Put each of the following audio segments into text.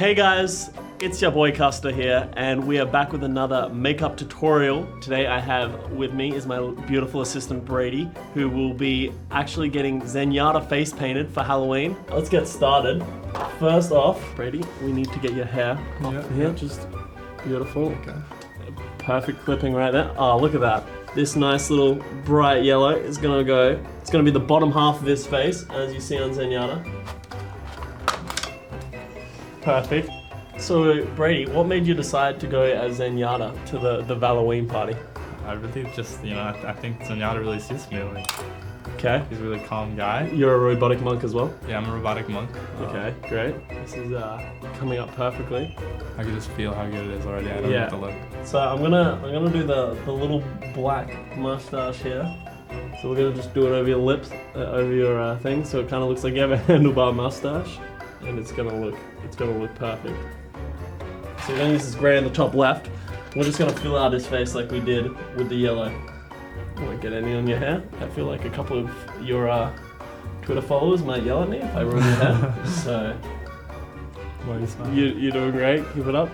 Hey guys, it's your boy Custa here, and we are back with another makeup tutorial. Today I have with me is my beautiful assistant Brady, who will be actually getting Zenyatta face painted for Halloween. Let's get started. First off, Brady, we need to get your hair off here, just beautiful. Okay. Perfect clipping right there. Oh, look at that. This nice little bright yellow is gonna go, it's gonna be the bottom half of his face, as you see on Zenyatta. Perfect. So, Brady, what made you decide to go as Zenyatta to the VALLAween party? I really just, I think Zenyatta really suits me. Okay. He's a really calm guy. You're a robotic monk as well? Yeah, I'm a robotic monk. Okay, great. This is coming up perfectly. I can just feel how good it is already. I don't have to look. So I'm gonna do the little black mustache here. So we're gonna just do it over your lips, over your thing, so it kind of looks like you have a handlebar mustache, and it's gonna look perfect. So we're gonna use this gray on the top left. We're just gonna fill out his face like we did with the yellow. Won't get any on your hair. I feel like a couple of your Twitter followers might yell at me if I ruin your hair. So you're doing great. Keep it up.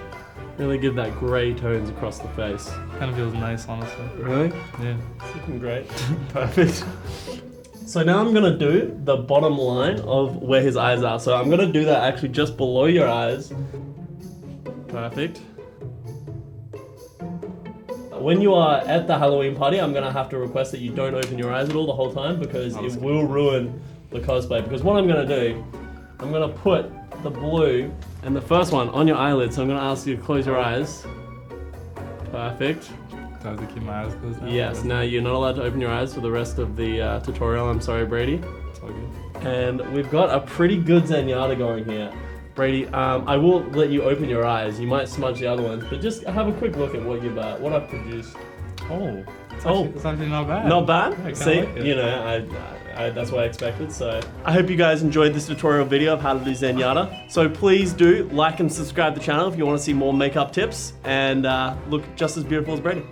Really give that grey tones across the face. Kind of feels nice, honestly. Really? Yeah. It's looking great. Perfect. So now I'm gonna do the bottom line of where his eyes are. So I'm gonna do that actually just below your eyes. Perfect. When you are at the Halloween party, I'm gonna have to request that you don't open your eyes at all the whole time, because it will ruin the cosplay. Because what I'm gonna do, I'm gonna put the blue and the first one on your eyelid. So I'm gonna ask you to close your eyes. Perfect. Do I have to keep my eyes closed now? Yes, now you're not allowed to open your eyes for the rest of the tutorial. I'm sorry, Brady. It's all good. And we've got a pretty good Zenyatta going here. Brady, I will let you open your eyes. You might smudge the other ones, but just have a quick look at what I've produced. Oh, it's actually not bad. Not bad? Yeah, See, like it. That's what I expected. So I hope you guys enjoyed this tutorial video of how to do Zenyatta. So please do like and subscribe to the channel if you want to see more makeup tips and look just as beautiful as Brady.